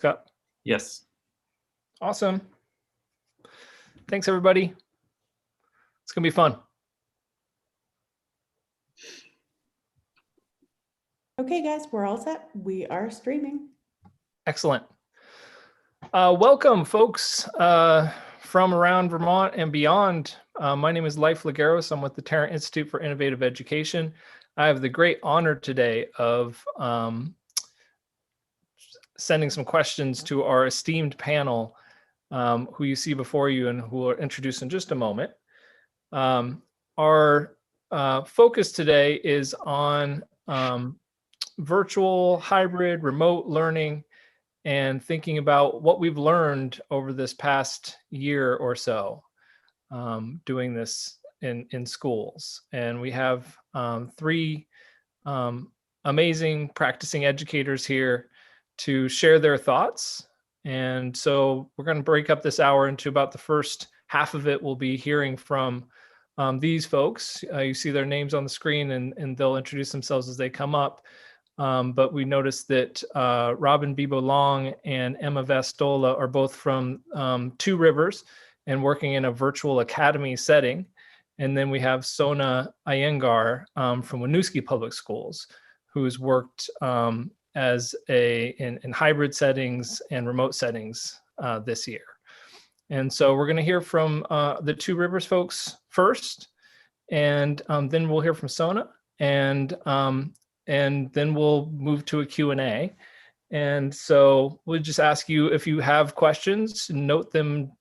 Scott? Yes. Awesome. Thanks, everybody. It's going to be fun. Okay, guys, we're all set. We are streaming. Excellent. Welcome, folks, from around Vermont and beyond. My name is LeGeros. I'm with the Tarrant Institute for Innovative Education. I have the great honor today of sending some questions to our esteemed panel, who you see before you and who will introduce in just a moment. Our focus today is on virtual, hybrid, remote learning, and thinking about what we've learned over this past year or so doing this in schools. And we have three amazing practicing educators here to share their thoughts. And so we're going to break up this hour into about the first half of it. We'll be hearing from these folks. You see their names on the screen, and they'll introduce themselves as they come up. But we noticed that Robin Bebo-Long and Emma Vastola are both from Two Rivers and working in a virtual academy setting. And then we have Sona Iyengar from Winooski Public Schools, who's worked in hybrid settings and remote settings this year. And so we're going to hear from the Two Rivers folks first, and then we'll hear from Sona, and then we'll move to a Q&A. And so we'll just ask you, if you have questions, note them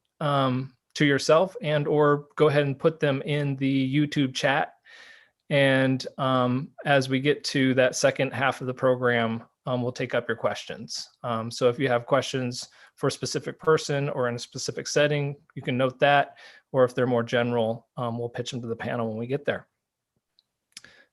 to yourself and or go ahead and put them in the YouTube chat. And as we get to that second half of the program, we'll take up your questions. So if you have questions for a specific person or in a specific setting, you can note that. Or if they're more general, we'll pitch them to the panel when we get there.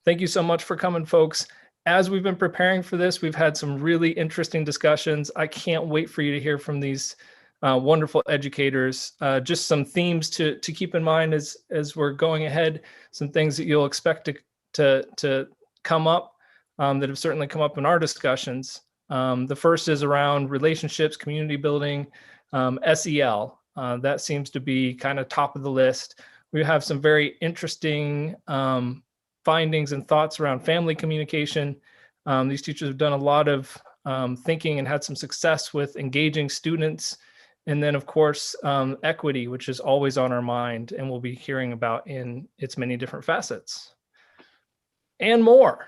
Thank you so much for coming, folks. As we've been preparing for this, we've had some really interesting discussions. I can't wait for you to hear from these wonderful educators. Just some themes to keep in mind as we're going ahead, some things that you'll expect to come up that have certainly come up in our discussions. The first is around relationships, community building, SEL. That seems to be kind of top of the list. We have some very interesting findings and thoughts around family communication. These teachers have done a lot of thinking and had some success with engaging students. And then, of course, equity, which is always on our mind and we'll be hearing about in its many different facets and more.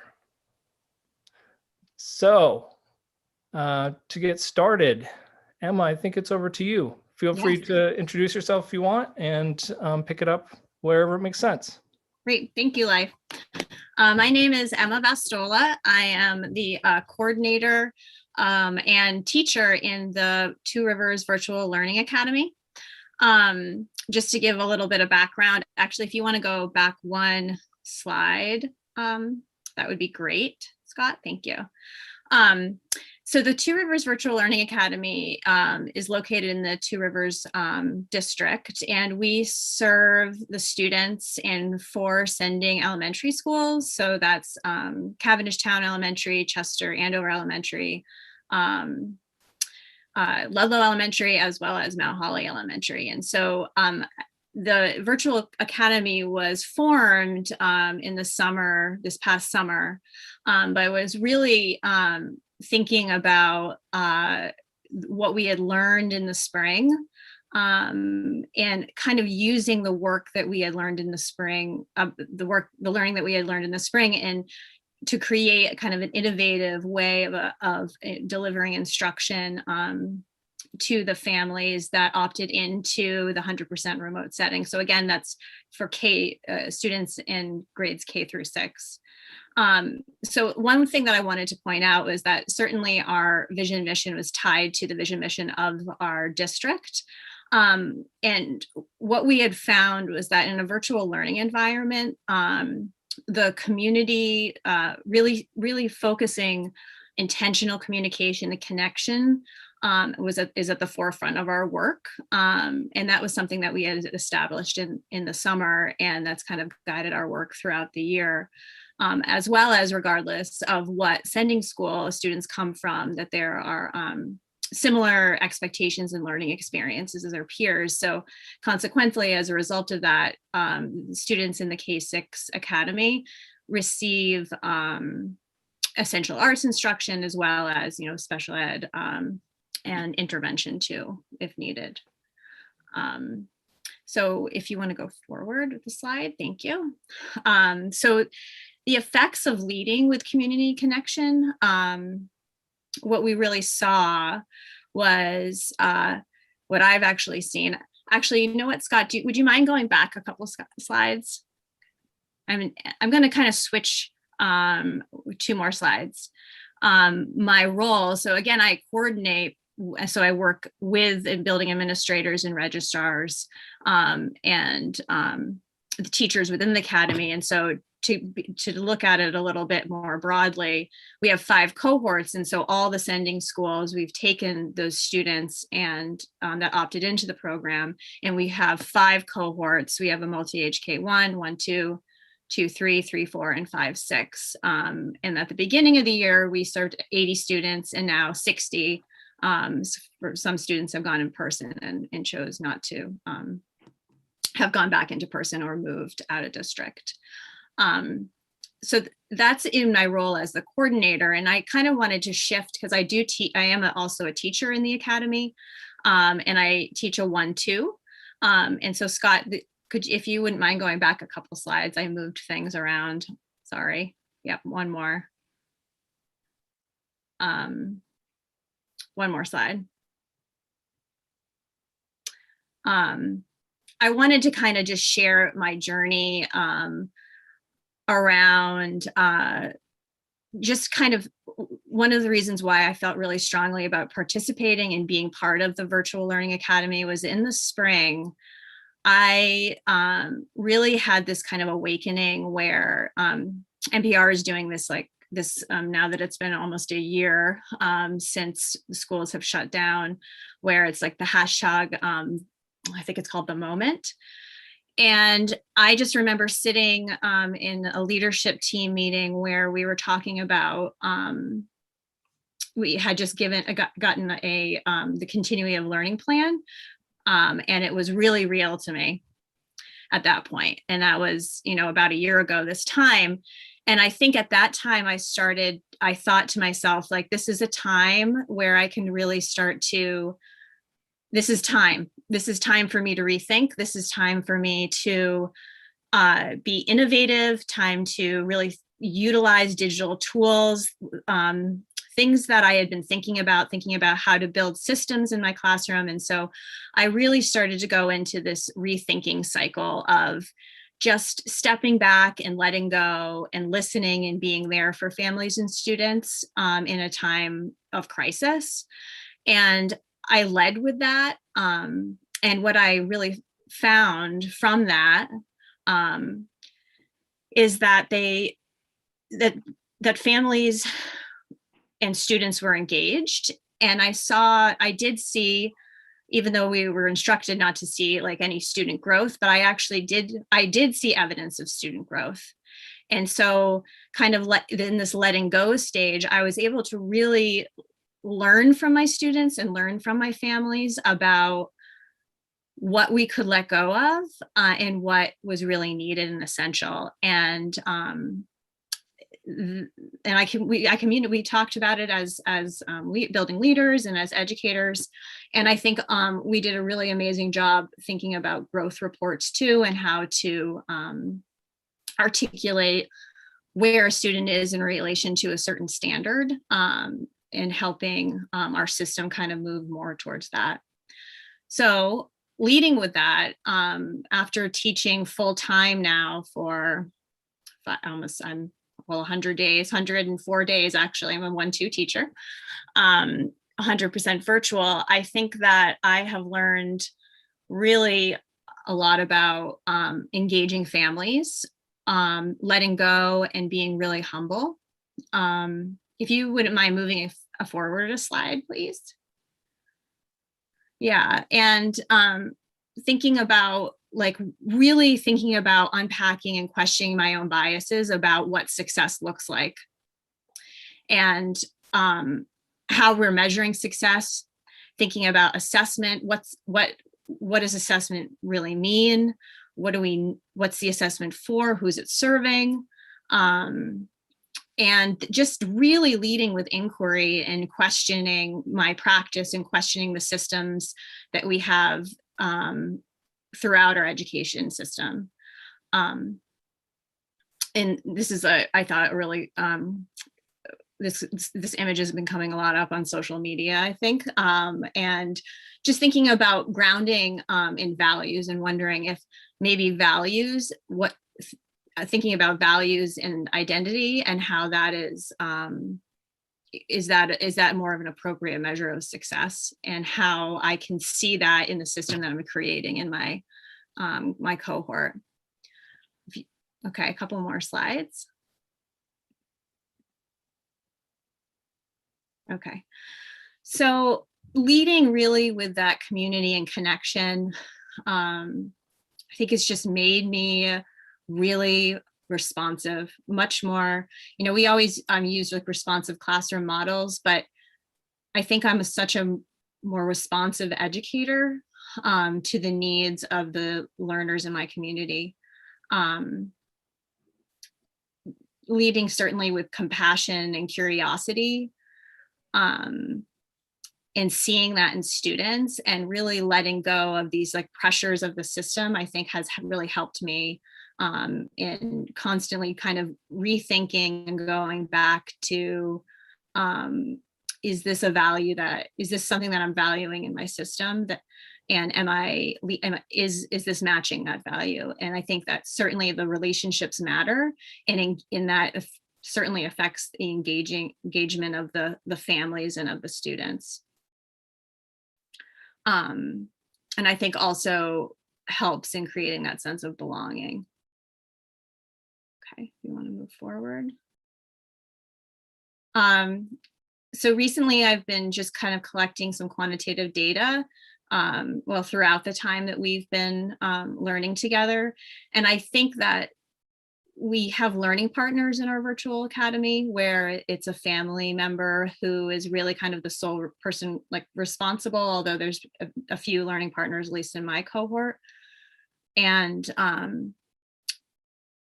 So to get started, Emma, I think it's over to you. Feel free to introduce yourself if you want and pick it up wherever it makes sense. Great, thank you, Leif. My name is Emma Vastola. I am the coordinator and teacher in the Two Rivers Virtual Learning Academy. Just to give a little bit of background, actually, if you want to go back one slide, that would be great, Scott, thank you. So the Two Rivers Virtual Learning Academy is located in the Two Rivers district, and we serve the students in 4 sending elementary schools. So that's Cavendish Town Elementary, Chester Andover Elementary, Ludlow Elementary, as well as Mount Holly Elementary. And so the virtual academy was formed in the summer, this past summer, but was really thinking about what we had learned in the spring and kind of using the work that we had learned in the spring, the learning that we had learned in the spring, and to create kind of an innovative way of delivering instruction to the families that opted into the 100% remote setting. So again, that's for students in grades K through 6. So one thing that I wanted to point out was that certainly our vision mission was tied to the vision mission of our district. And what we had found was that in a virtual learning environment, the community really focusing intentional communication and connection is at the forefront of our work. And that was something that we had established in the summer, and that's kind of guided our work throughout the year. As well as regardless of what sending school students come from, that there are similar expectations and learning experiences as their peers. So consequently, as a result of that, students in the K-6 Academy receive essential arts instruction, as well as, special ed and intervention too, if needed. So if you want to go forward with the slide, thank you. So the effects of leading with community connection, what we really saw was what I've actually seen. Actually, you know what, Scott, would you mind going back a couple slides? I'm going to kind of switch 2 more slides. My role, so again, I coordinate, so I work with building administrators and registrars and the teachers within the academy. And so to look at it a little bit more broadly, we have 5 cohorts. And so all the sending schools, we've taken those students and that opted into the program. And we have 5 cohorts. We have a multi-age K1, 1, 2, 2, 3, 3, 4, and 5, 6. And at the beginning of the year, we served 80 students, and now 60. Some students have gone in person and chose not to have gone back into person or moved out of district. So that's in my role as the coordinator. And I kind of wanted to shift because I am also a teacher in the academy, and I teach a 1-2. And so Scott, if you wouldn't mind going back a couple slides, I moved things around. Sorry. Yep, one more. One more slide. I wanted to kind of just share my journey around just kind of one of the reasons why I felt really strongly about participating and being part of the Virtual Learning Academy was in the spring. I really had this kind of awakening where NPR is doing this now that it's been almost a year since the schools have shut down, where it's like the hashtag, I think it's called The Moment. And I just remember sitting in a leadership team meeting where we were talking about, we had just gotten the continuity of learning plan. And it was really real to me at that point. And that was, about a year ago this time. And I think at that time I thought to myself, like, this is a time where I can really start to, this is time for me to rethink. This is time for me to be innovative, time to really utilize digital tools, things that I had been thinking about how to build systems in my classroom. And so I really started to go into this rethinking cycle of just stepping back and letting go and listening and being there for families and students in a time of crisis. And I led with that. And what I really found from that is that that families and students were engaged. And I did see, even though we were instructed not to see like any student growth, but I did see evidence of student growth. And so kind of in this letting go stage, I was able to really learn from my students and learn from my families about what we could let go of and what was really needed and essential. And we talked about it as building leaders and as educators. And I think we did a really amazing job thinking about growth reports too, and how to articulate where a student is in relation to a certain standard, and helping our system kind of move more towards that. So leading with that, after teaching full time now for 100 days, 104 days, actually, I'm a 1-2 teacher, 100% virtual. I think that I have learned really a lot about engaging families, letting go and being really humble. If you wouldn't mind moving forward a slide, please. Yeah, and really thinking about unpacking and questioning my own biases about what success looks like, and how we're measuring success, thinking about assessment. What does assessment really mean? What's the assessment for? Who's it serving? And just really leading with inquiry and questioning my practice and questioning the systems that we have throughout our education system. And this is I thought really, this image has been coming a lot up on social media, I think, and just thinking about grounding in values and wondering if maybe values, thinking about values and identity and how that is that more of an appropriate measure of success, and how I can see that in the system that I'm creating in my my cohort. Okay, a couple more slides. Okay, so leading really with that community and connection, I think it's just made me really responsive, much more, we always use like responsive classroom models, but I think I'm such a more responsive educator to the needs of the learners in my community. Leading certainly with compassion and curiosity, and seeing that in students and really letting go of these like pressures of the system, I think has really helped me in constantly kind of rethinking and going back to, is this something that I'm valuing in my system, and is this matching that value? And I think that certainly the relationships matter, and in that certainly affects the engagement of the families and of the students. And I think also helps in creating that sense of belonging. Okay, you want to move forward. So recently I've been just kind of collecting some quantitative data, throughout the time that we've been learning together. And I think that we have learning partners in our virtual academy where it's a family member who is really kind of the sole person like responsible, although there's a few learning partners, at least in my cohort. And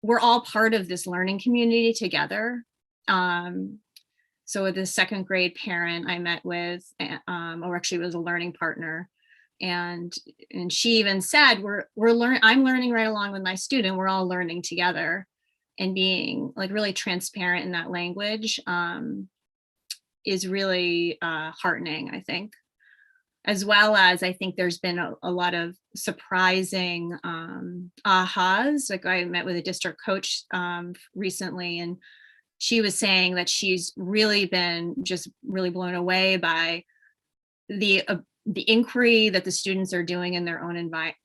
we're all part of this learning community together. So with the second grade parent I met with, or actually was a learning partner, and she even said, I'm learning right along with my student. We're all learning together. And being like really transparent in that language is really heartening, I think. As well as I think there's been a lot of surprising ahas. Like I met with a district coach recently, and she was saying that she's really been just really blown away by the inquiry that the students are doing in their own environment,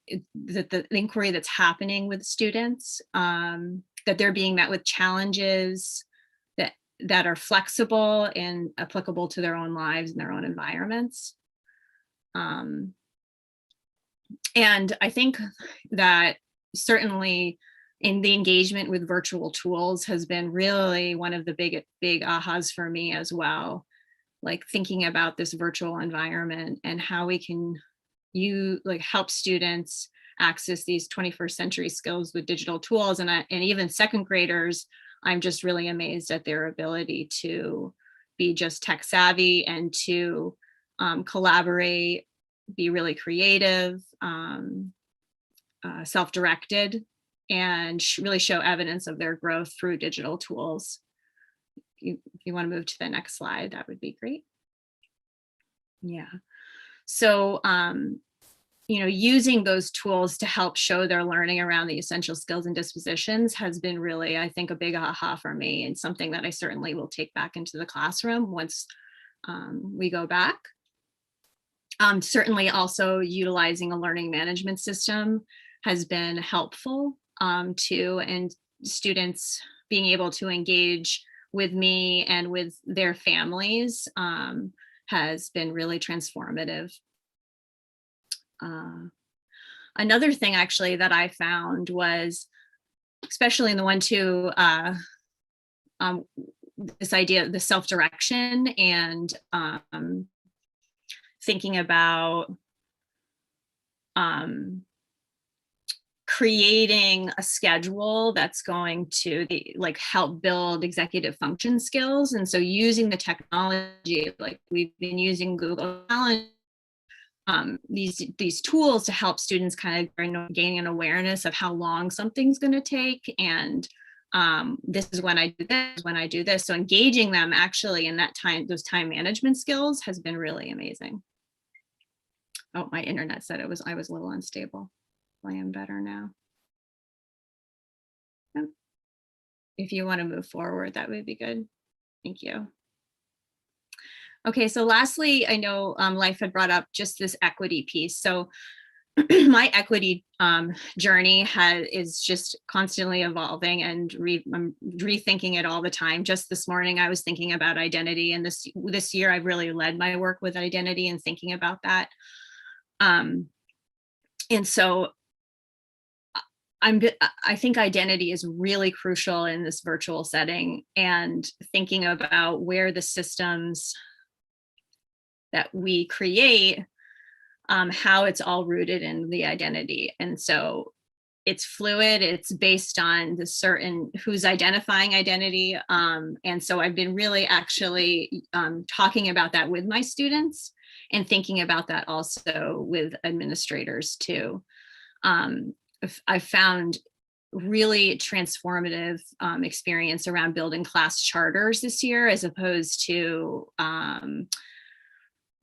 that the inquiry that's happening with students, that they're being met with challenges that are flexible and applicable to their own lives and their own environments. And I think that certainly in the engagement with virtual tools has been really one of the big ahas for me as well. Like thinking about this virtual environment and how we can help students access these 21st century skills with digital tools. And even second graders, I'm just really amazed at their ability to be just tech savvy and to collaborate, be really creative, self-directed, and really show evidence of their growth through digital tools. If you want to move to the next slide, that would be great. Yeah. So, using those tools to help show their learning around the essential skills and dispositions has been really, I think, a big aha for me, and something that I certainly will take back into the classroom once we go back. Certainly also utilizing a learning management system has been helpful too, and students being able to engage with me and with their families has been really transformative. Another thing actually that I found was, especially in the 1-2, this idea of the self-direction and thinking about creating a schedule that's going to help build executive function skills. And so using the technology, like we've been using Google Calendar, these tools to help students kind of gain an awareness of how long something's going to take, and this is when I do this, when I do this. So engaging them actually in that time, those time management skills has been really amazing. Oh, my internet said I was a little unstable. I am better now. If you want to move forward, that would be good. Thank you. Okay, so lastly, I know Life had brought up just this equity piece. So my equity journey is just constantly evolving, and I'm rethinking it all the time. Just this morning, I was thinking about identity, and this year I've really led my work with identity and thinking about that. And so I think identity is really crucial in this virtual setting, and thinking about where the systems that we create, how it's all rooted in the identity. And so it's fluid, it's based on the certain who's identifying identity. And so I've been really actually talking about that with my students, and thinking about that also with administrators too. I found really transformative experience around building class charters this year, as opposed to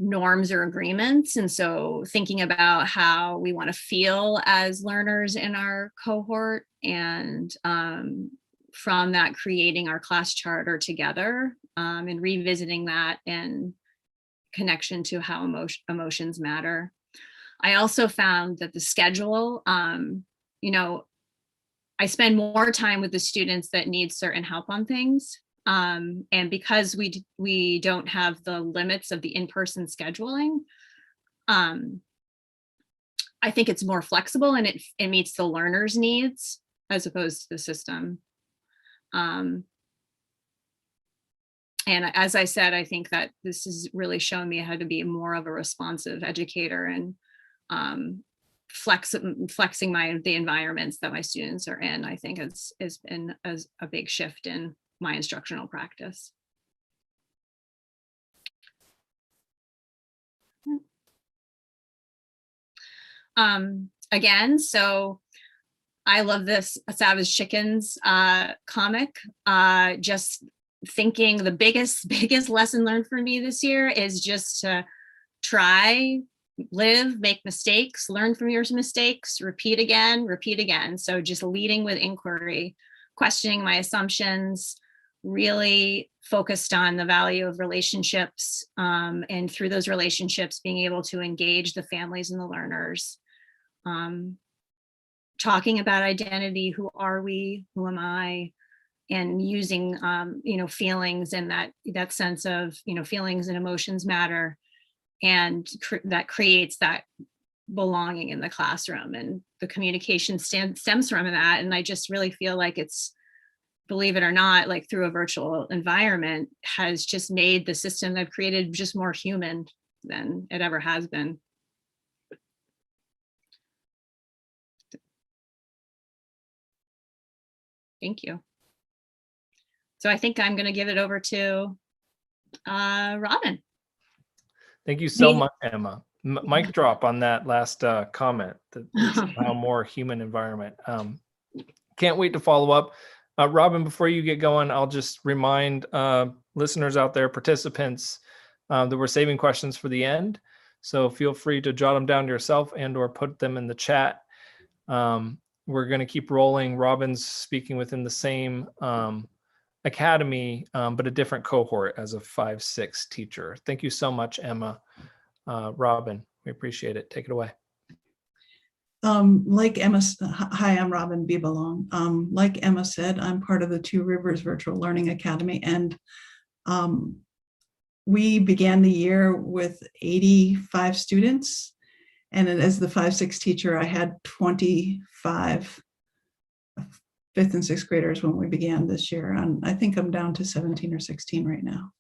norms or agreements. And so thinking about how we want to feel as learners in our cohort, and from that creating our class charter together, and revisiting that in connection to how emotions matter. I also found that the schedule, I spend more time with the students that need certain help on things. And because we don't have the limits of the in-person scheduling, I think it's more flexible, and it meets the learner's needs as opposed to the system. And as I said, I think that this has really shown me how to be more of a responsive educator, and flexing the environments that my students are in. I think has been a big shift in my instructional practice. Again, so I love this Savage Chickens comic. Just thinking the biggest lesson learned for me this year is just to try, live, make mistakes, learn from your mistakes, repeat again. So just leading with inquiry, questioning my assumptions, really focused on the value of relationships, and through those relationships being able to engage the families and the learners. Talking about identity, who are we, who am I, and using feelings, and that sense of feelings and emotions matter, and that creates that belonging in the classroom, and the communication stems from that. And I just really feel like it's, believe it or not, like through a virtual environment has just made the system I've created just more human than it ever has been. Thank you. So I think I'm going to give it over to Robin. Thank you so much, Emma. Mic drop on that last comment, that it's a more human environment. Can't wait to follow up. Robin, before you get going, I'll just remind listeners out there, participants, that we're saving questions for the end. So feel free to jot them down yourself and or put them in the chat. We're going to keep rolling. Robin's speaking within the same academy, but a different cohort as a 5-6 teacher. Thank you so much, Emma. Robin, we appreciate it. Take it away. Like Emma, hi, I'm Robin Bebo-Long. Like Emma said, I'm part of the Two Rivers Virtual Learning Academy, and we began the year with 85 students. And as the 5-6 teacher, I had 25 5th and 6th graders when we began this year. And I think I'm down to 17 or 16 right now.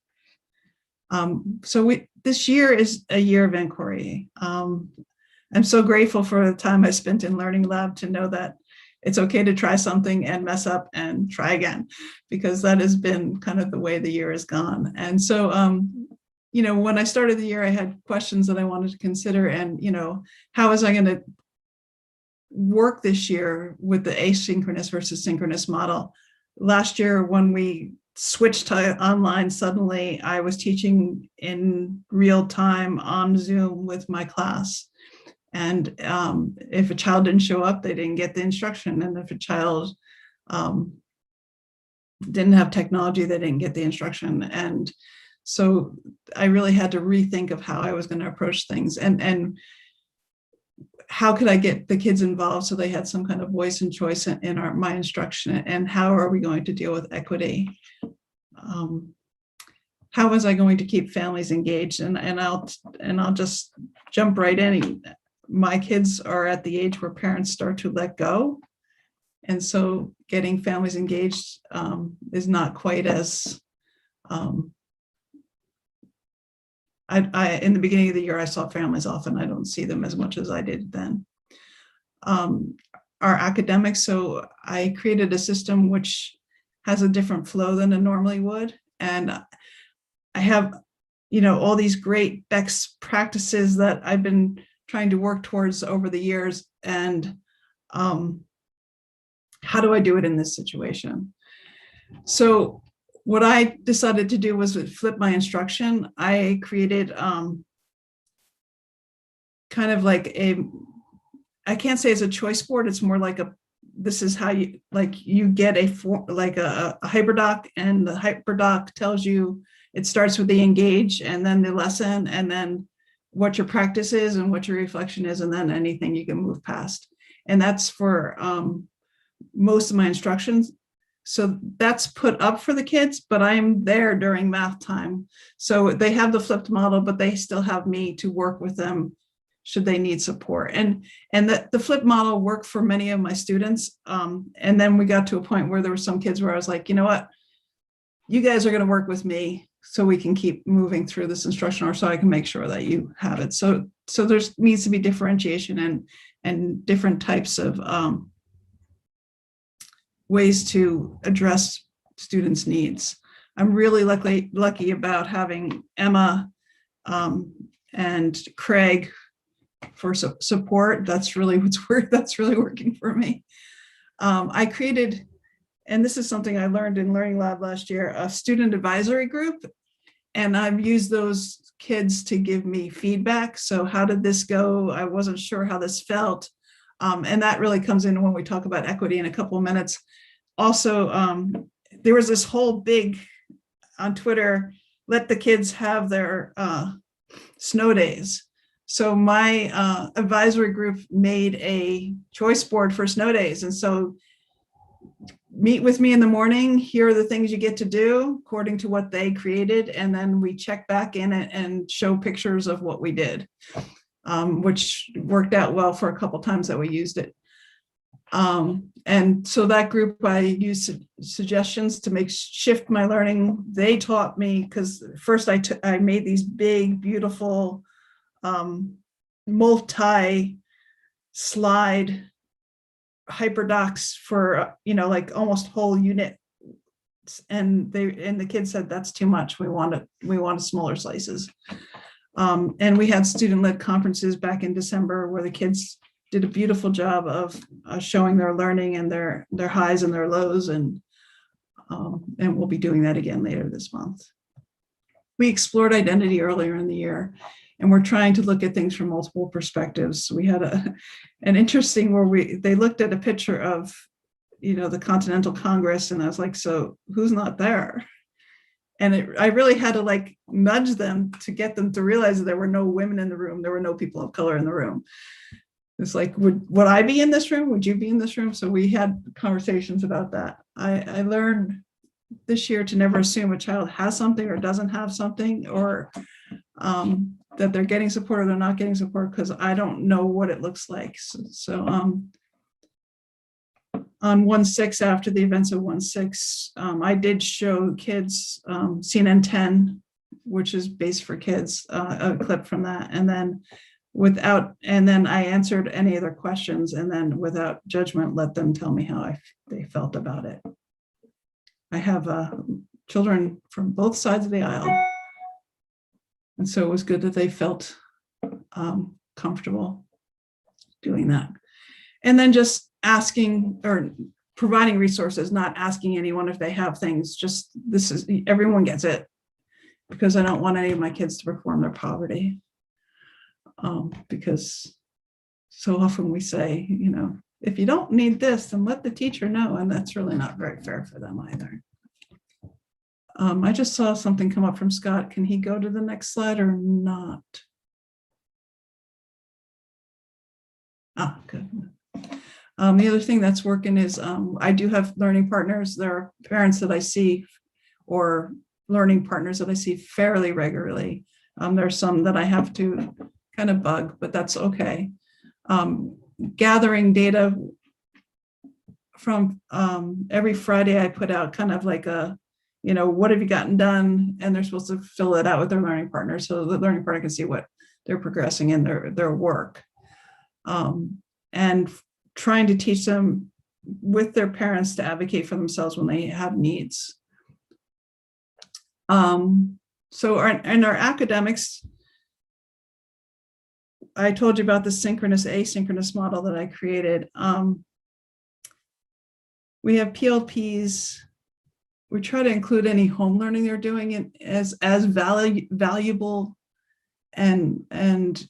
So this year is a year of inquiry. I'm so grateful for the time I spent in Learning Lab to know that it's okay to try something and mess up and try again, because that has been kind of the way the year has gone. And so, when I started the year, I had questions that I wanted to consider, and, how was I going to work this year with the asynchronous versus synchronous model? Last year, when we switched to online, suddenly I was teaching in real time on Zoom with my class. And if a child didn't show up, they didn't get the instruction. And if a child didn't have technology, they didn't get the instruction. And so I really had to rethink of how I was going to approach things, and how could I get the kids involved so they had some kind of voice and choice in my instruction, and how are we going to deal with equity? How was I going to keep families engaged? And I'll just jump right in. My kids are at the age where parents start to let go. And so getting families engaged is not quite as, in the beginning of the year, I saw families often. I don't see them as much as I did then. Our academics, so I created a system which has a different flow than it normally would. And I have, all these great best practices that I've been trying to work towards over the years. And how do I do it in this situation? So what I decided to do was flip my instruction. I created kind of like I can't say it's a choice board. It's more like this is how you get a hyperdoc, and the hyperdoc tells you, it starts with the engage and then the lesson, and then what your practice is and what your reflection is, and then anything you can move past. And that's for most of my instructions. So that's put up for the kids, but I'm there during math time. So they have the flipped model, but they still have me to work with them should they need support. And the flipped model worked for many of my students. And then we got to a point where there were some kids where I was like, you know what, you guys are going to work with me so we can keep moving through this instruction, or so I can make sure that you have it. So there needs to be differentiation and different types of ways to address students' needs. I'm really lucky about having Emma and Craig for support. That's really working for me. I created, and this is something I learned in Learning Lab last year, a student advisory group. And I've used those kids to give me feedback. So how did this go? I wasn't sure how this felt. And that really comes in when we talk about equity in a couple of minutes. Also, there was this whole big on Twitter, let the kids have their snow days. So my advisory group made a choice board for snow days. And so meet with me in the morning. Here are the things you get to do according to what they created. And then we check back in and show pictures of what we did, which worked out well for a couple times that we used it. And so that group, I used suggestions to shift my learning. They taught me, because first I made these big, beautiful multi-slide hyperdocs for like almost whole unit, and the kids said that's too much. We want smaller slices. And we had student-led conferences back in December where the kids did a beautiful job of showing their learning and their highs and their lows, and we'll be doing that again later this month. We explored identity earlier in the year, and we're trying to look at things from multiple perspectives. We had an interesting where they looked at a picture of, the Continental Congress, and I was like, so who's not there? And I really had to nudge them to get them to realize that there were no women in the room. There were no people of color in the room. It's like, would I be in this room? Would you be in this room? So we had conversations about that. I learned this year to never assume a child has something or doesn't have something, or that they're getting support or they're not getting support, because I don't know what it looks like. So on 1/6, after the events of 1/6, I did show kids CNN 10 which is Base for Kids, a clip from that. And then I answered any of their questions, and then without judgment, let them tell me how they felt about it. I have children from both sides of the aisle. And so it was good that they felt comfortable doing that. And then just asking or providing resources, not asking anyone if they have things, just everyone gets it, because I don't want any of my kids to perform their poverty. Because so often we say, if you don't need this, then let the teacher know. And that's really not very fair for them either. I just saw something come up from Scott. Can he go to the next slide or not? Good. The other thing that's working is I do have learning partners. There are parents that I see, or learning partners that I see fairly regularly. There's some that I have to kind of bug, but that's okay. Gathering data from every Friday, I put out kind of like a, what have you gotten done? And they're supposed to fill it out with their learning partner, so the learning partner can see what they're progressing in their work. And trying to teach them with their parents to advocate for themselves when they have needs. So in our academics, I told you about the synchronous asynchronous model that I created. We have PLPs. We try to include any home learning they're doing as valuable and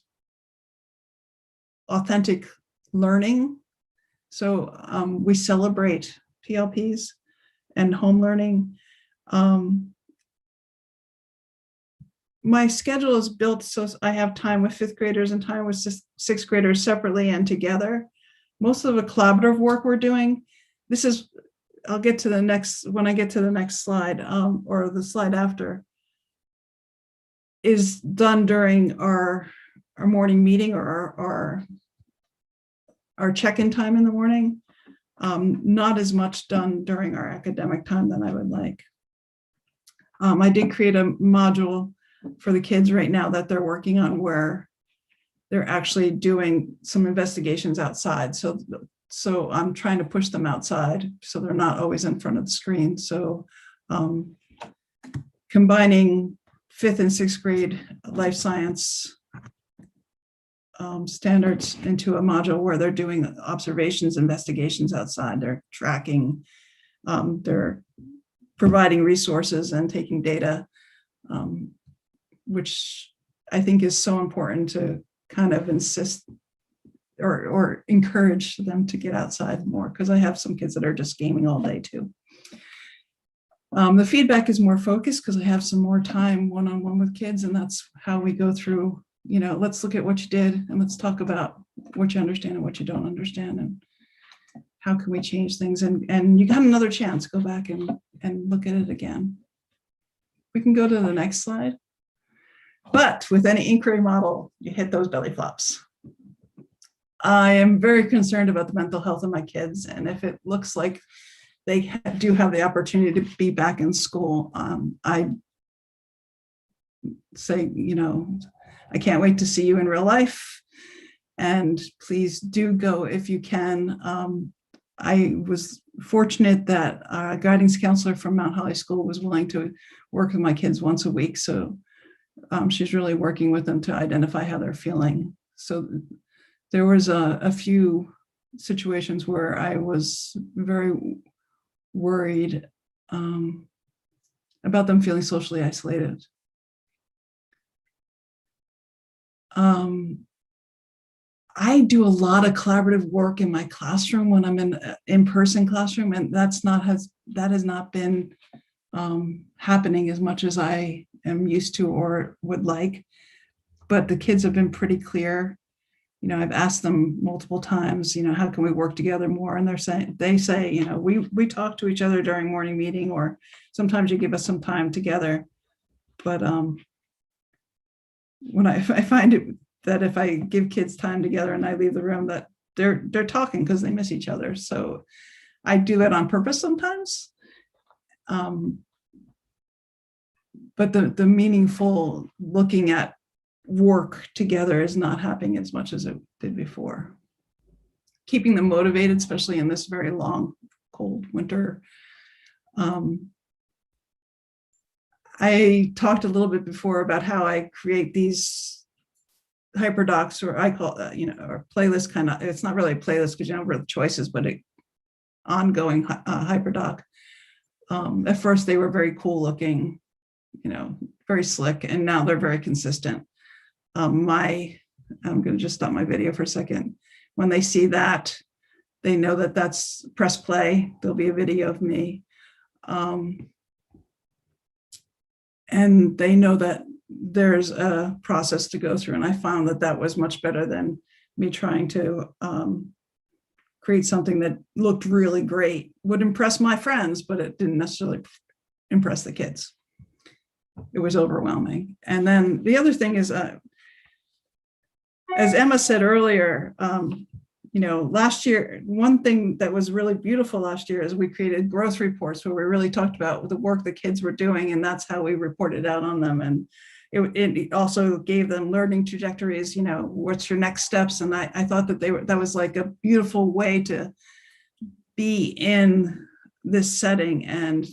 authentic learning. So we celebrate PLPs and home learning. My schedule is built so I have time with 5th graders and time with 6th graders separately and together. Most of the collaborative work we're doing, I'll get to the next, when I get to the next slide, or the slide after, is done during our morning meeting or our check-in time in the morning. Not as much done during our academic time than I would like. I did create a module for the kids right now that they're working on, where they're actually doing some investigations outside. So I'm trying to push them outside so they're not always in front of the screen. So combining 5th and 6th grade life science standards into a module where they're doing observations, investigations outside, they're tracking, they're providing resources and taking data, which I think is so important to kind of insist or encourage them to get outside more, because I have some kids that are just gaming all day too. The feedback is more focused because I have some more time one-on-one with kids, and that's how we go through, let's look at what you did and let's talk about what you understand and what you don't understand and how can we change things. And you got another chance, go back and look at it again. We can go to the next slide. But with any inquiry model, you hit those belly flops. I am very concerned about the mental health of my kids. And if it looks like they do have the opportunity to be back in school, I say, I can't wait to see you in real life. And please do go if you can. I was fortunate that a guidance counselor from Mount Holly School was willing to work with my kids once a week. So she's really working with them to identify how they're feeling. So there was a few situations where I was very worried about them feeling socially isolated. I do a lot of collaborative work in my classroom when I'm in person classroom, and that has not been happening as much as I am used to or would like. But the kids have been pretty clear. I've asked them multiple times, how can we work together more? And they say, we talk to each other during morning meeting, or sometimes you give us some time together. But when I find it that if I give kids time together and I leave the room, that they're talking because they miss each other. So I do that on purpose sometimes. but the meaningful looking at work together is not happening as much as it did before. Keeping them motivated, especially in this very long, cold winter. I talked a little bit before about how I create these hyperdocs, or I call that, or playlist kind of, it's not really a playlist because you don't have the choices, but an ongoing hyperdoc. At first they were very cool looking, very slick, and now they're very consistent. I'm going to just stop my video for a second. When they see that, they know that that's press play. There'll be a video of me. And they know that there's a process to go through. And I found that that was much better than me trying to create something that looked really great, would impress my friends, but it didn't necessarily impress the kids. It was overwhelming. And then the other thing is, as Emma said earlier, last year, one thing that was really beautiful last year is we created growth reports where we really talked about the work the kids were doing, and that's how we reported out on them. And it also gave them learning trajectories, what's your next steps? And I thought that that was like a beautiful way to be in this setting. And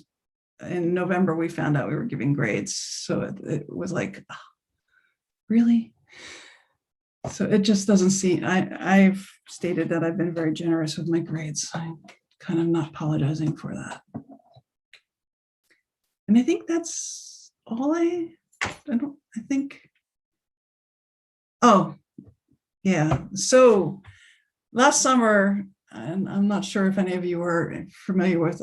in November, we found out we were giving grades. So it was like, oh, really? So it just doesn't seem, I've stated that I've been very generous with my grades. I'm kind of not apologizing for that. And I think that's all oh, yeah. So last summer, and I'm not sure if any of you are familiar with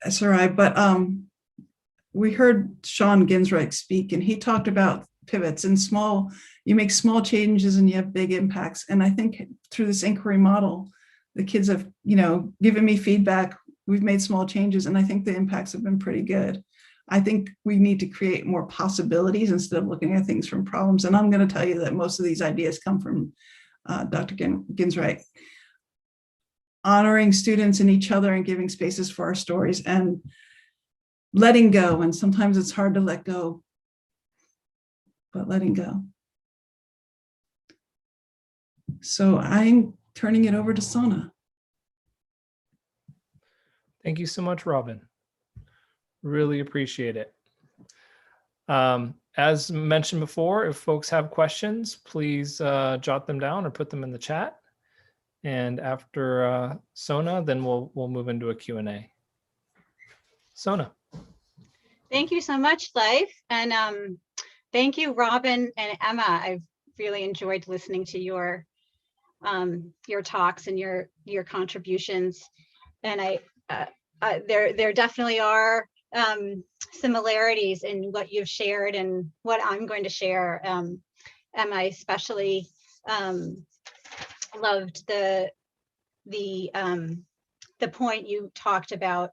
SRI, but we heard Sean Ginsreich speak, and he talked about pivots and you make small changes and you have big impacts. And I think through this inquiry model, the kids have, given me feedback. We've made small changes, and I think the impacts have been pretty good. I think we need to create more possibilities instead of looking at things from problems. And I'm going to tell you that most of these ideas come from Dr. Ginsreich. Honoring students and each other and giving spaces for our stories, and letting go. And sometimes it's hard to let go, but letting go. So I'm turning it over to Sona. Thank you so much, Robin. Really appreciate it. As mentioned before, if folks have questions, please jot them down or put them in the chat. And after Sona, then we'll move into a Q&A. Sona. Thank you so much, Life. And thank you, Robin and Emma. I've really enjoyed listening to your talks and your contributions. And there definitely are similarities in what you've shared and what I'm going to share. Emma, I especially loved the point you talked about.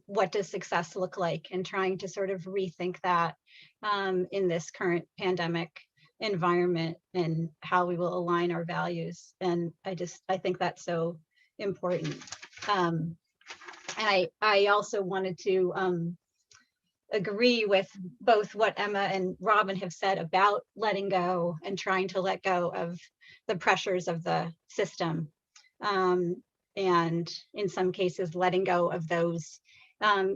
What does success look like, and trying to sort of rethink that in this current pandemic environment, and how we will align our values. And I think that's so important. And I also wanted to agree with both what Emma and Robin have said about letting go and trying to let go of the pressures of the system. And in some cases, letting go of those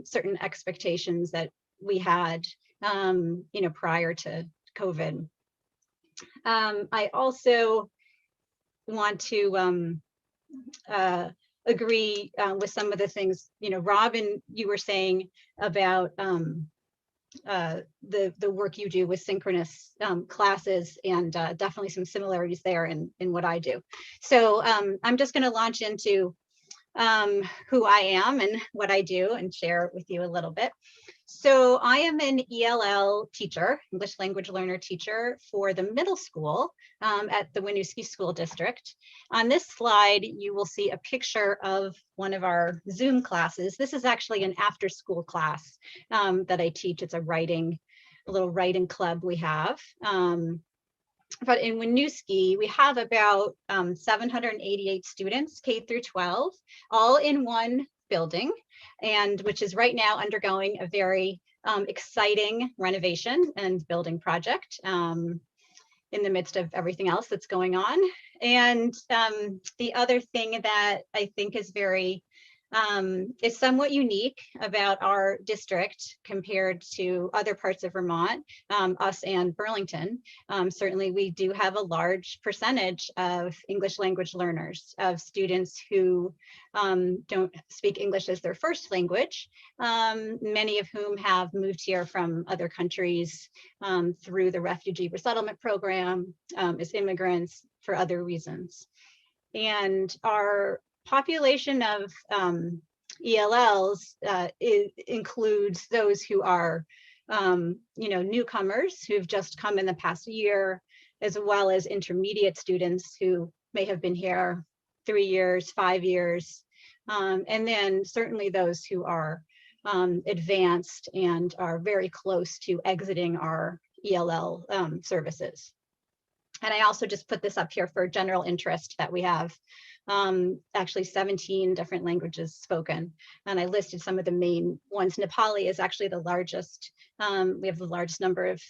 certain expectations that we had, prior to COVID. I also want to agree with some of the things, Robin, you were saying about the work you do with synchronous classes, and definitely some similarities there in what I do. So I'm just going to launch into who I am and what I do and share with you a little bit. So I am an ELL teacher, English language learner teacher for the middle school at the Winooski School District. On this slide, you will see a picture of one of our Zoom classes. This is actually an after school class that I teach. It's a little writing club we have. But in Winooski, we have about 788 students, K through 12, all in one building, and which is right now undergoing a very exciting renovation and building project in the midst of everything else that's going on. And the other thing that I think is is somewhat unique about our district compared to other parts of Vermont, us and Burlington. Certainly we do have a large percentage of English language learners, of students who don't speak English as their first language, many of whom have moved here from other countries through the refugee resettlement program, as immigrants for other reasons. And our population of ELLs includes those who are, newcomers who've just come in the past year, as well as intermediate students who may have been here 3 years, 5 years, and then certainly those who are advanced and are very close to exiting our ELL services. And I also just put this up here for general interest that we have actually 17 different languages spoken. And I listed some of the main ones. Nepali is actually the largest. We have the largest number of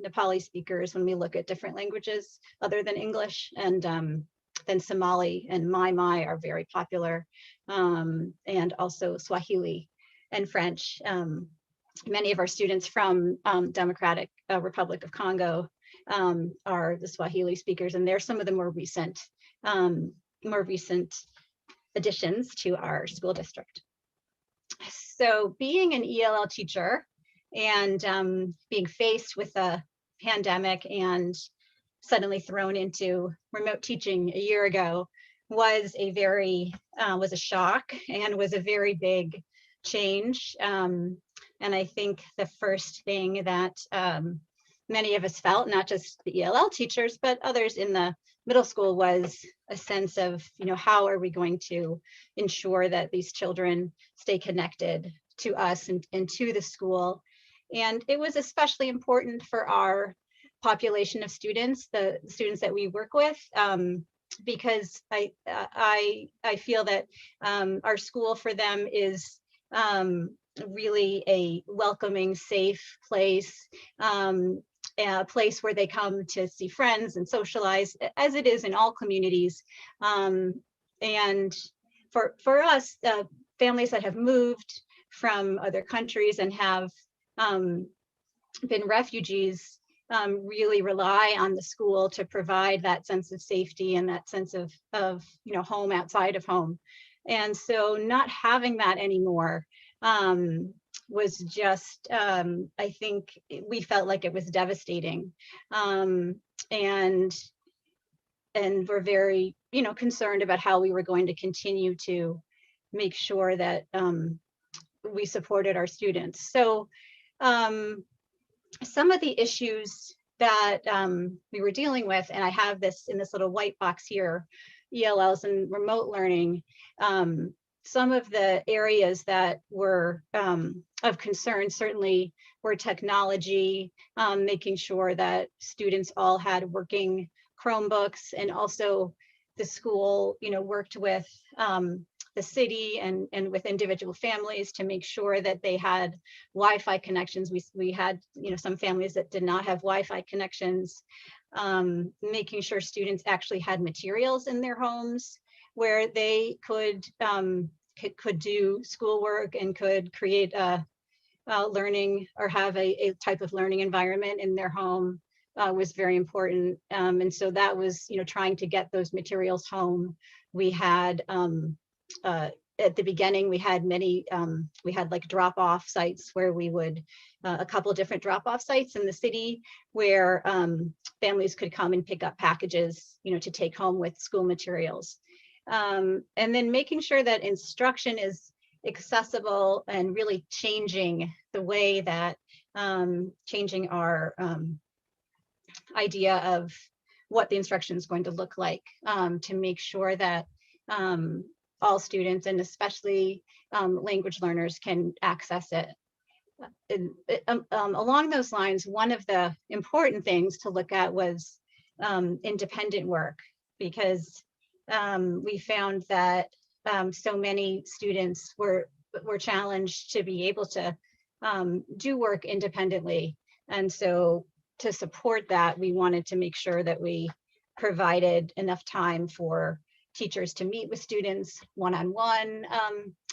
Nepali speakers when we look at different languages other than English. And then Somali and Mai are very popular. And also Swahili and French. Many of our students from Democratic Republic of Congo are the Swahili speakers, and they're some of the more recent additions to our school district. So being an ELL teacher and being faced with a pandemic and suddenly thrown into remote teaching a year ago was a shock and was a very big change. And I think the first thing that many of us felt, not just the ELL teachers, but others in the middle school, was a sense of, how are we going to ensure that these children stay connected to us and to the school? And it was especially important for our population of students, the students that we work with, because I feel that our school for them is really a welcoming, safe place, a place where they come to see friends and socialize, as it is in all communities. And for us, families that have moved from other countries and have been refugees really rely on the school to provide that sense of safety and that sense of home outside of home. And so not having that anymore was just, I think we felt like it was devastating. And we're very, concerned about how we were going to continue to make sure that we supported our students. So some of the issues that we were dealing with, and I have this in this little white box here, ELLs and remote learning, some of the areas that were of concern certainly were technology, making sure that students all had working Chromebooks, and also the school, worked with the city and with individual families to make sure that they had Wi-Fi connections. We had, some families that did not have Wi-Fi connections, making sure students actually had materials in their homes where they could do schoolwork and could create a learning or have a type of learning environment in their home was very important. And so that was, trying to get those materials home. We had at the beginning, we had many, we had like drop-off sites where we would, a couple different drop-off sites in the city where families could come and pick up packages, to take home with school materials. And then making sure that instruction is accessible and really changing the way that, changing our idea of what the instruction is going to look like, to make sure that all students, and especially language learners, can access it. Along those lines, one of the important things to look at was independent work, because we found that so many students were challenged to be able to do work independently. And so to support that, we wanted to make sure that we provided enough time for teachers to meet with students one-on-one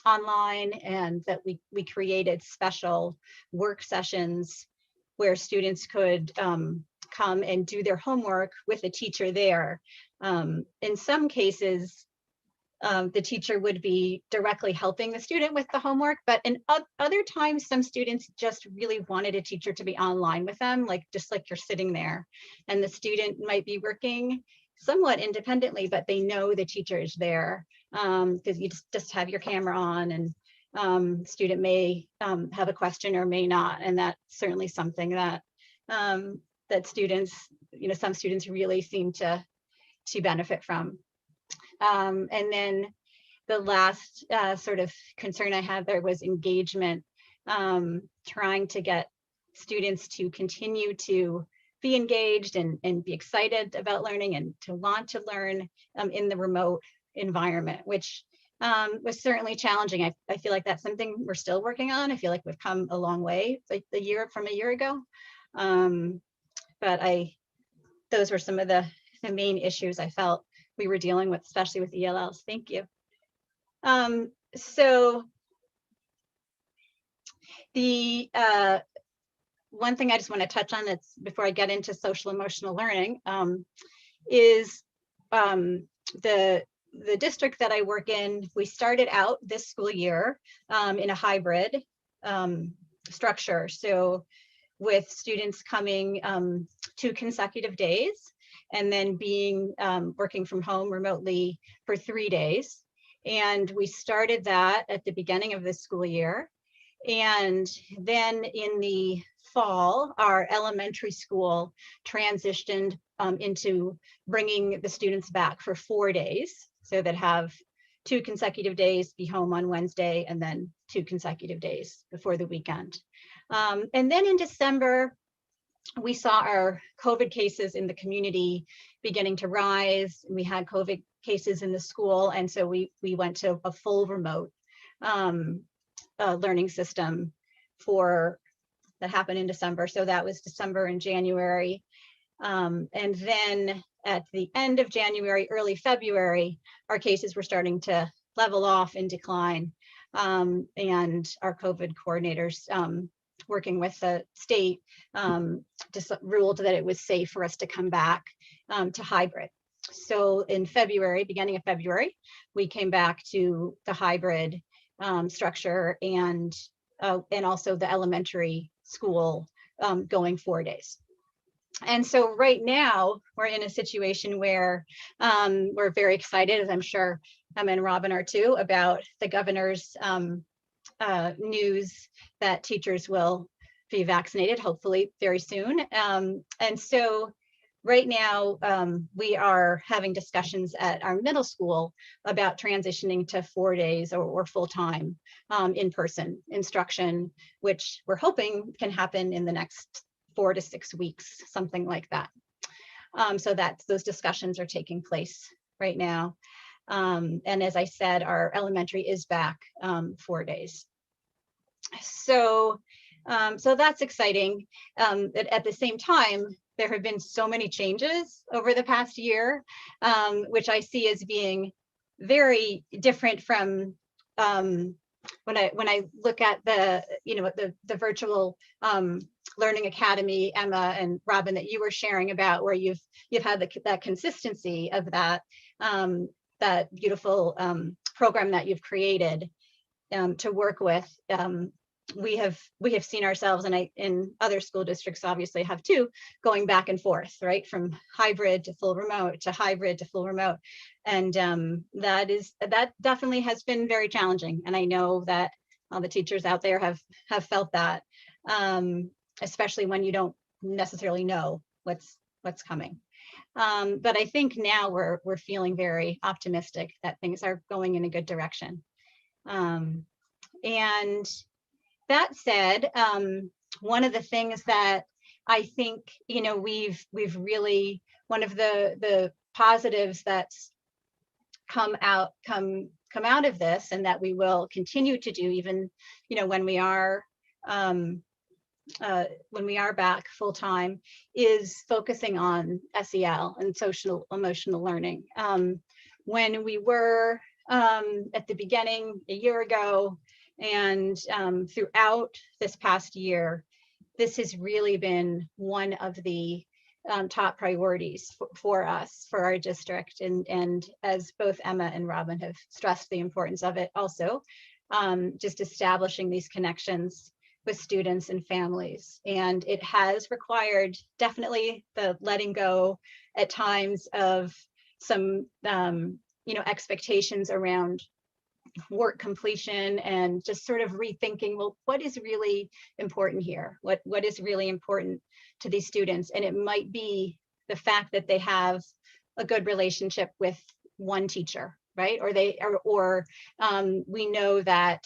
online, and that we created special work sessions where students could come and do their homework with a teacher there. In some cases, the teacher would be directly helping the student with the homework, but in other times, some students just really wanted a teacher to be online with them, like just like you're sitting there, and the student might be working somewhat independently, but they know the teacher is there, because you just have your camera on, and student may have a question or may not, and that's certainly something that that students, some students really seem to benefit from. And then the last sort of concern I had there was engagement, trying to get students to continue to be engaged and be excited about learning and to want to learn in the remote environment, which was certainly challenging. I feel like that's something we're still working on. I feel like we've come a long way, like from a year ago. But those were some of the main issues I felt we were dealing with, especially with ELLs. Thank you. So the one thing I just want to touch on that's before I get into social emotional learning is the district that I work in. We started out this school year in a hybrid structure. So with students coming 2 consecutive days, and then being working from home remotely for 3 days. And we started that at the beginning of this school year. And then in the fall, our elementary school transitioned into bringing the students back for 4 days. So that have 2 consecutive days, be home on Wednesday, and then 2 consecutive days before the weekend. And then in December, we saw our COVID cases in the community beginning to rise. We had COVID cases in the school. And so we went to a full remote learning system that happened in December. So that was December and January. And then at the end of January, early February, our cases were starting to level off and decline. And our COVID coordinators, working with the state, just ruled that it was safe for us to come back to hybrid. So in February, beginning of February, we came back to the hybrid structure, and also the elementary school going 4 days. And so right now we're in a situation where we're very excited, as I'm sure Emma and Robin are too, about the governor's news that teachers will be vaccinated, hopefully very soon. And so right now we are having discussions at our middle school about transitioning to 4 days or full-time in-person instruction, which we're hoping can happen in the next 4 to 6 weeks, something like that. So those discussions are taking place right now. And as I said, our elementary is back 4 days. So that's exciting. At the same time, there have been so many changes over the past year, which I see as being very different from when I look at the virtual learning academy, Emma and Robin, that you were sharing about, where you've had that consistency of that beautiful program that you've created to work with. We have seen ourselves, and in other school districts obviously have too, going back and forth, right, from hybrid to full remote to hybrid to full remote, and that definitely has been very challenging. And I know that all the teachers out there have felt that, especially when you don't necessarily know what's coming. But I think now we're feeling very optimistic that things are going in a good direction. And that said, one of the things that I think, we've really, one of the positives that's come come out of this, and that we will continue to do even, when we are back full time, is focusing on SEL and social emotional learning. When we were at the beginning a year ago, and throughout this past year, this has really been one of the top priorities for us, for our district. And as both Emma and Robin have stressed the importance of it also, just establishing these connections with students and families. And it has required definitely the letting go at times of some, expectations around work completion, and just sort of rethinking, well, what is really important here? What is really important to these students? And it might be the fact that they have a good relationship with one teacher, right? Or we know that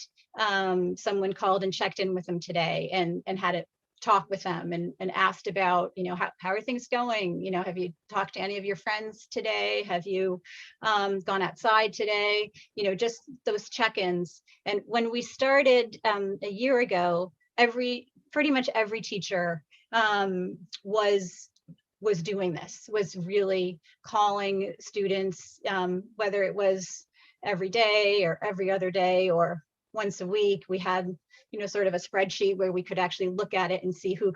someone called and checked in with them today and had a talk with them and asked about, how are things going? Have you talked to any of your friends today? Have you gone outside today? Just those check-ins. And when we started a year ago, pretty much every teacher was doing this, was really calling students, whether it was every day or every other day or once a week. We had sort of a spreadsheet where we could actually look at it and see who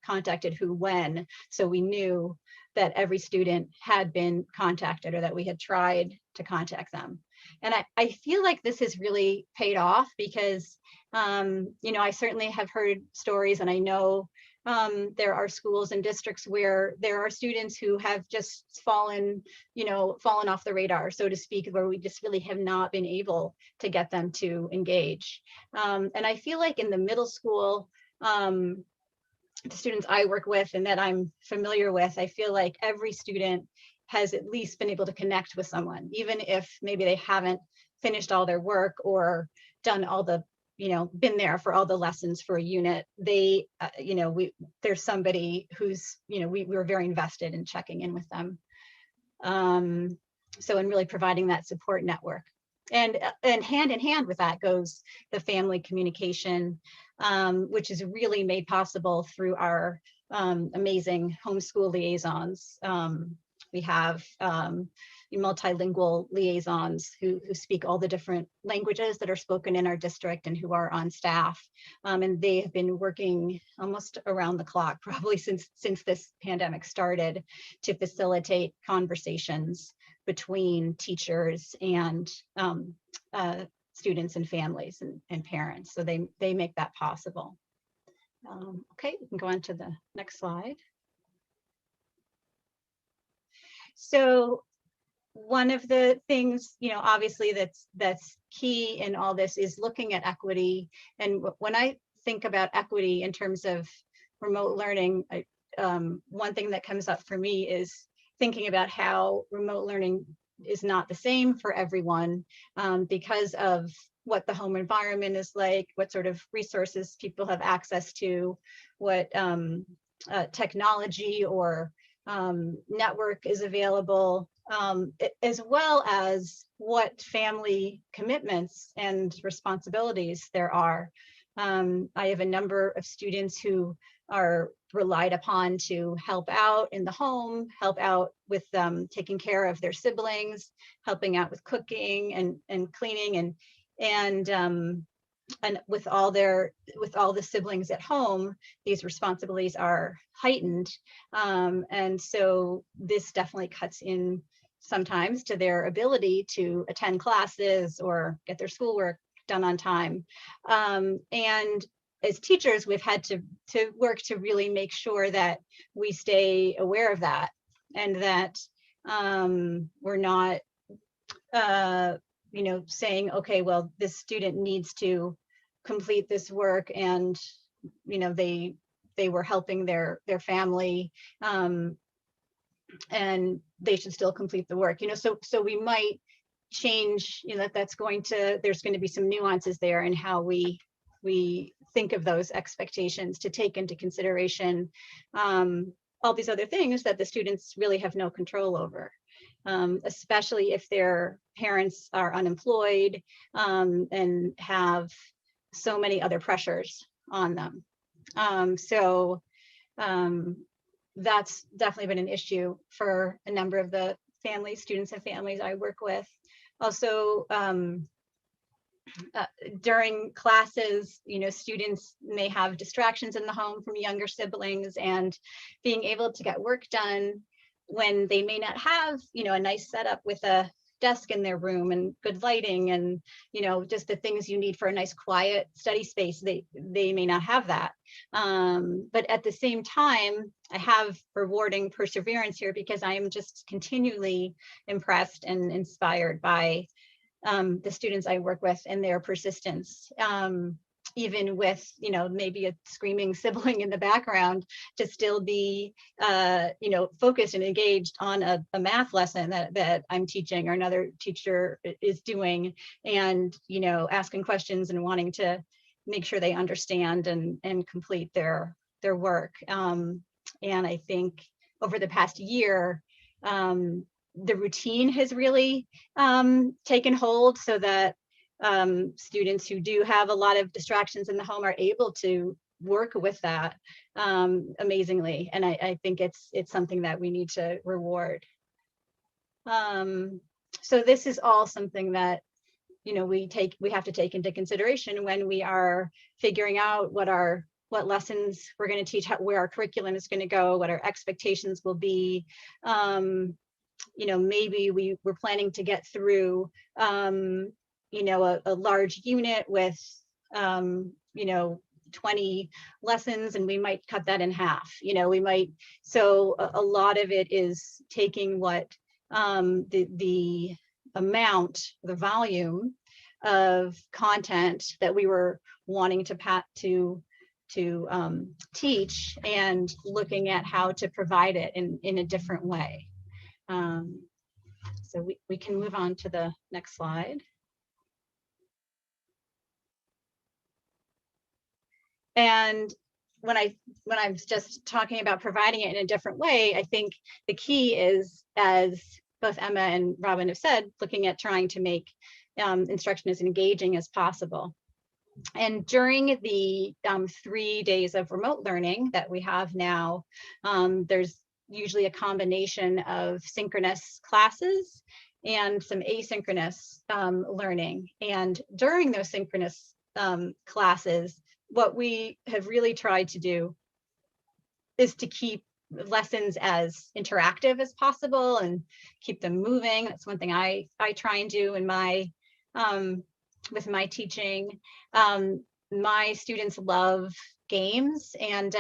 contacted who when. So we knew that every student had been contacted, or that we had tried to contact them. And I feel like this has really paid off, because, I certainly have heard stories, and I know there are schools and districts where there are students who have just fallen off the radar, so to speak, where we just really have not been able to get them to engage. And I feel like in the middle school, the students I work with and that I'm familiar with, I feel like every student has at least been able to connect with someone, even if maybe they haven't finished all their work or done all the been there for all the lessons for a unit. They, there's somebody who's, we're very invested in checking in with them. So in really providing that support network. And hand in hand with that goes the family communication, which is really made possible through our amazing homeschool liaisons. We have multilingual liaisons who speak all the different languages that are spoken in our district and who are on staff. And they have been working almost around the clock, probably since this pandemic started, to facilitate conversations between teachers and students and families and parents. So they make that possible. Okay, we can go on to the next slide. So one of the things, obviously that's key in all this is looking at equity. And when I think about equity in terms of remote learning, one thing that comes up for me is thinking about how remote learning is not the same for everyone, because of what the home environment is like, what sort of resources people have access to, what technology or network is available, as well as what family commitments and responsibilities there are. I have a number of students who are relied upon to help out in the home, help out with taking care of their siblings, helping out with cooking and cleaning, and with all the siblings at home, these responsibilities are heightened. And so this definitely cuts in sometimes to their ability to attend classes or get their schoolwork done on time. And as teachers, we've had to work to really make sure that we stay aware of that, and that we're not saying, okay, well, this student needs to complete this work, and they were helping their family, and they should still complete the work. So we might change. There's going to be some nuances there in how we think of those expectations, to take into consideration all these other things that the students really have no control over. especially if their parents are unemployed and have so many other pressures on them. That's definitely been an issue for a number of the students and families I work with. Also, during classes, students may have distractions in the home from younger siblings, and being able to get work done when they may not have, a nice setup with a desk in their room and good lighting and, just the things you need for a nice quiet study space, they may not have that. But at the same time, I have rewarding perseverance here because I am just continually impressed and inspired by the students I work with and their persistence, even with, maybe a screaming sibling in the background, to still be, focused and engaged on a math lesson that I'm teaching or another teacher is doing, and, asking questions and wanting to make sure they understand and complete their work. And I think over the past year, the routine has really taken hold, so that students who do have a lot of distractions in the home are able to work with that amazingly. And I think it's something that we need to reward. So this is all something that we have to take into consideration when we are figuring out what lessons we're going to teach, where our curriculum is going to go, what our expectations will be. Maybe we're planning to get through, a large unit with, 20 lessons, and we might cut that in half. So a lot of it is taking what the amount, the volume of content that we were wanting to teach, and looking at how to provide it in a different way. So we can move on to the next slide. And when I'm just talking about providing it in a different way, I think the key is, as both Emma and Robin have said, looking at trying to make instruction as engaging as possible. And during the 3 days of remote learning that we have now, there's usually a combination of synchronous classes and some asynchronous learning. And during those synchronous classes, what we have really tried to do is to keep lessons as interactive as possible and keep them moving. That's one thing I try and do in my with my teaching. My students love games, and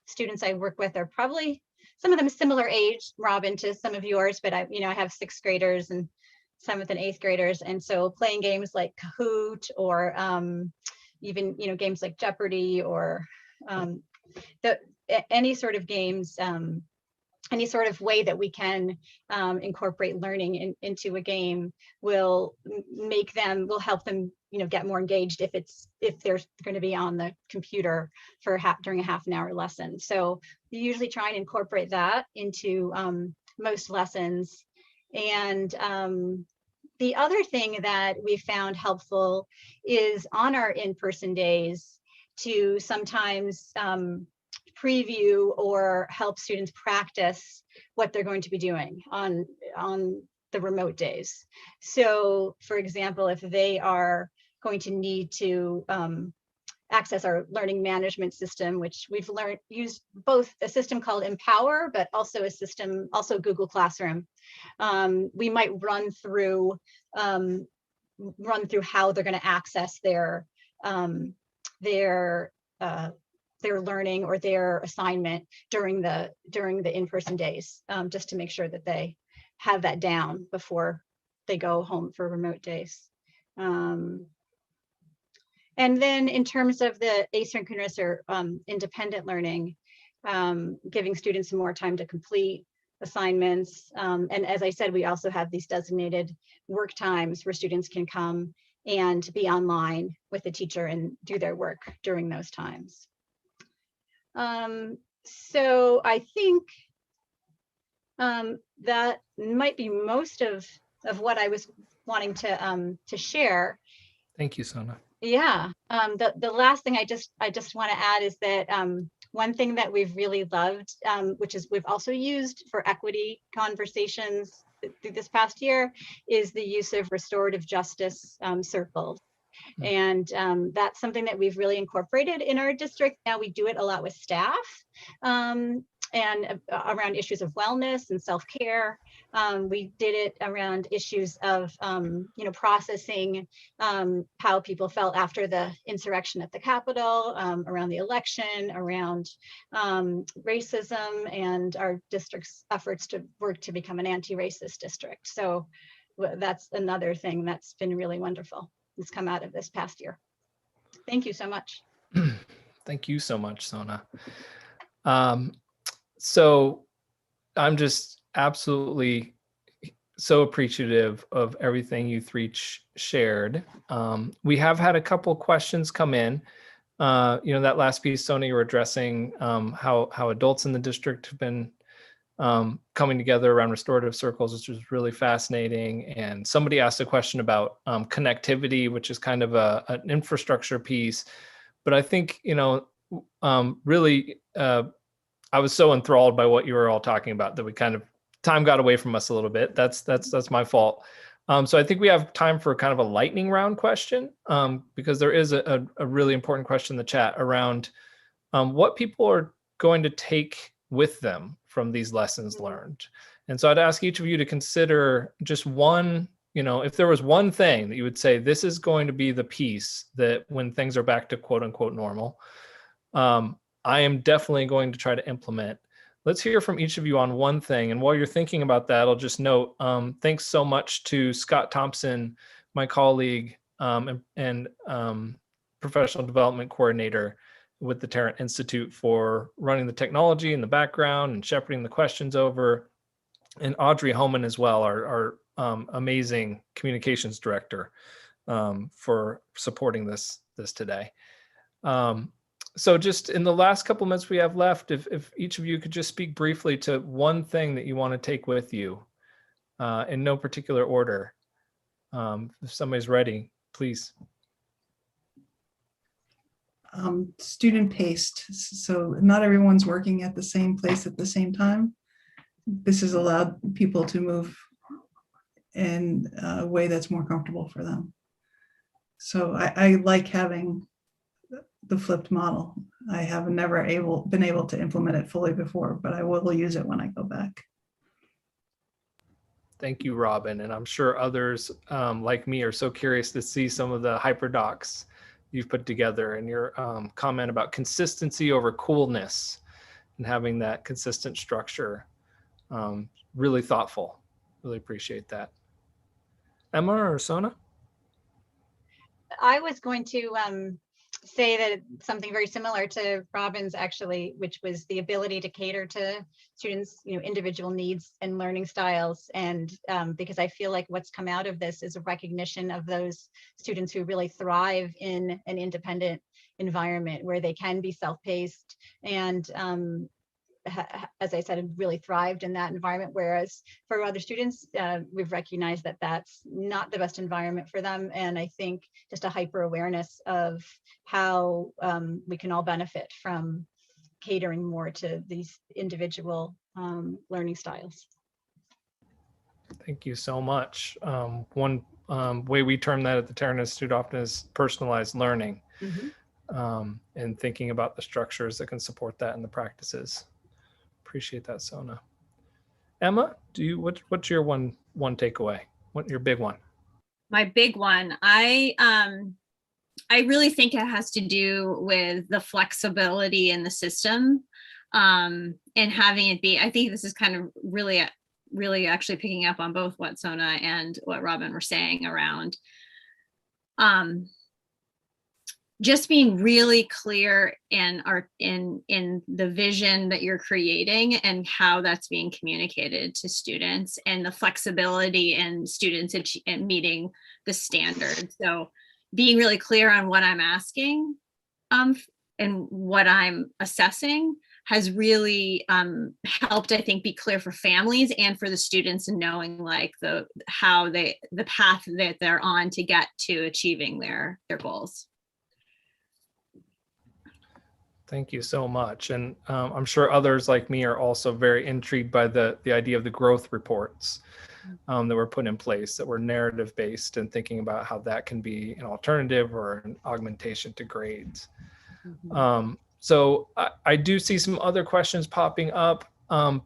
students I work with are probably some of them similar age, Robin, to some of yours, but I have 6th graders and 7th and 8th graders. And so playing games like Kahoot, or even, games like Jeopardy, or any sort of games, any sort of way that we can incorporate learning into a game will help them, get more engaged if they're going to be on the computer for during a half an hour lesson. So we usually try and incorporate that into most lessons. And the other thing that we found helpful is on our in-person days to sometimes preview or help students practice what they're going to be doing on the remote days. So for example, if they are going to need to access our learning management system, which we've used both a system called Empower, but also Google Classroom. We might run through how they're going to access their learning or their assignment during the in-person days, just to make sure that they have that down before they go home for remote days. And then in terms of the asynchronous or independent learning, giving students more time to complete assignments. And as I said, we also have these designated work times where students can come and be online with the teacher and do their work during those times. So I think That might be most of what I was wanting to share. Thank you, Sona. Yeah. The last thing I just want to add is that one thing that we've really loved, which is we've also used for equity conversations through this past year, is the use of restorative justice circles. And that's something that we've really incorporated in our district. Now we do it a lot with staff and around issues of wellness and self-care. We did it around issues of, processing how people felt after the insurrection at the Capitol, around the election, around racism, and our district's efforts to work to become an anti-racist district. So that's another thing that's been really wonderful. It's come out of this past year. Thank you so much. Thank you so much, Sona. So I'm just absolutely so appreciative of everything you three shared. We have had a couple questions come in. That last piece, Sona, you were addressing how adults in the district have been coming together around restorative circles, which was really fascinating. And somebody asked a question about connectivity, which is kind of an infrastructure piece. But I think, really, I was so enthralled by what you were all talking about that we kind of, time got away from us a little bit. That's my fault. So I think we have time for kind of a lightning round question, because there is a really important question in the chat around what people are going to take with them from these lessons learned. And so I'd ask each of you to consider just one, if there was one thing that you would say, this is going to be the piece that when things are back to quote unquote normal, I am definitely going to try to implement. Let's hear from each of you on one thing. And while you're thinking about that, I'll just note, thanks so much to Scott Thompson, my colleague and professional development coordinator with the Tarrant Institute, for running the technology in the background and shepherding the questions over. And Audrey Homan as well, our amazing communications director, for supporting this today. So just in the last couple minutes we have left, if each of you could just speak briefly to one thing that you want to take with you, in no particular order. If somebody's ready, please. Student paced. So not everyone's working at the same place at the same time. This has allowed people to move in a way that's more comfortable for them. So I like having the flipped model. I have never been able to implement it fully before, but I will use it when I go back. Thank you, Robin. And I'm sure others like me are so curious to see some of the hyperdocs you've put together, and your comment about consistency over coolness and having that consistent structure. Really thoughtful. Really appreciate that. Emma or Sona? I was going to say that something very similar to Robin's, actually, which was the ability to cater to students, individual needs and learning styles. And because I feel like what's come out of this is a recognition of those students who really thrive in an independent environment where they can be self-paced and as I said, really thrived in that environment. Whereas for other students, we've recognized that that's not the best environment for them. And I think just a hyper awareness of how we can all benefit from catering more to these individual learning styles. Thank you so much. One way we term that at the Tarrant Institute often is personalized learning, and thinking about the structures that can support that and the practices. Appreciate that, Sona. Emma, what's your one takeaway? What your big one? My big one, I really think it has to do with the flexibility in the system, and having it be. I think this is kind of really actually picking up on both what Sona and what Robin were saying around just being really clear in the vision that you're creating and how that's being communicated to students, and the flexibility in students in meeting the standards. So being really clear on what I'm asking and what I'm assessing, has really helped, I think, be clear for families and for the students in knowing like the path that they're on to get to achieving their goals. Thank you so much. And I'm sure others like me are also very intrigued by the idea of the growth reports that were put in place, that were narrative based, and thinking about how that can be an alternative or an augmentation to grades. So I do see some other questions popping up,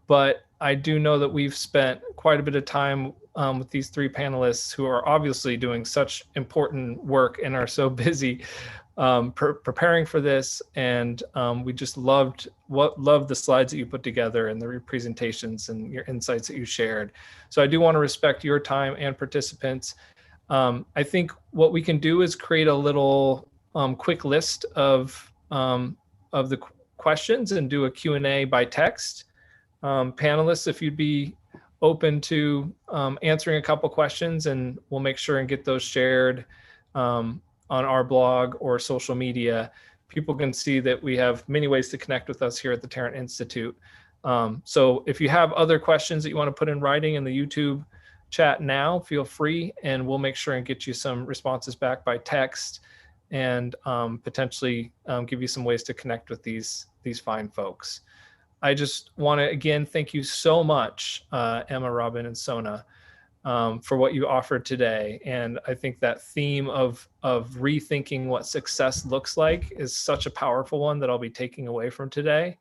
but I do know that we've spent quite a bit of time with these three panelists who are obviously doing such important work and are so busy preparing for this. And we just loved the slides that you put together and the presentations and your insights that you shared. So I do want to respect your time and participants. I think what we can do is create a little quick list of the questions and do a Q&A by text. Panelists, if you'd be open to answering a couple questions, and we'll make sure and get those shared on our blog or social media. People can see that we have many ways to connect with us here at the Tarrant Institute. So if you have other questions that you want to put in writing in the YouTube chat now, feel free, and we'll make sure and get you some responses back by text, and potentially give you some ways to connect with these fine folks. I just want to again thank you so much, Emma, Robin, and Sona, for what you offered today. And I think that theme of rethinking what success looks like is such a powerful one that I'll be taking away from today.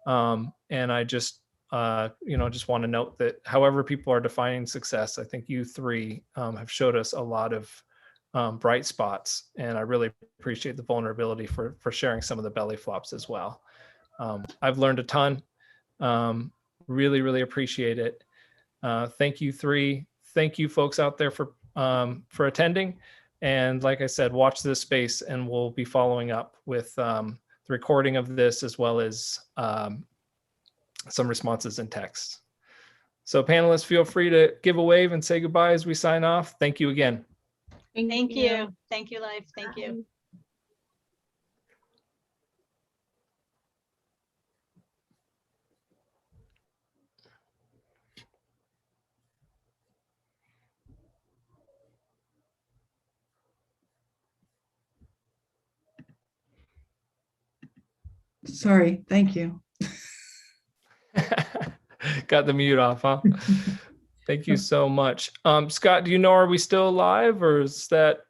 And I just just want to note that however people are defining success, I think you three have showed us a lot of bright spots, and I really appreciate the vulnerability for sharing some of the belly flops as well. I've learned a ton. Really appreciate it. Thank you three. Thank you folks out there for attending. And like I said, watch this space, and we'll be following up with the recording of this as well as some responses in text. So panelists, feel free to give a wave and say goodbye as we sign off. Thank you again. Thank you. Thank you, Life. Thank you. Sorry, thank you. Got the mute off, huh? Thank you so much. Scott, do you know, are we still live, or is that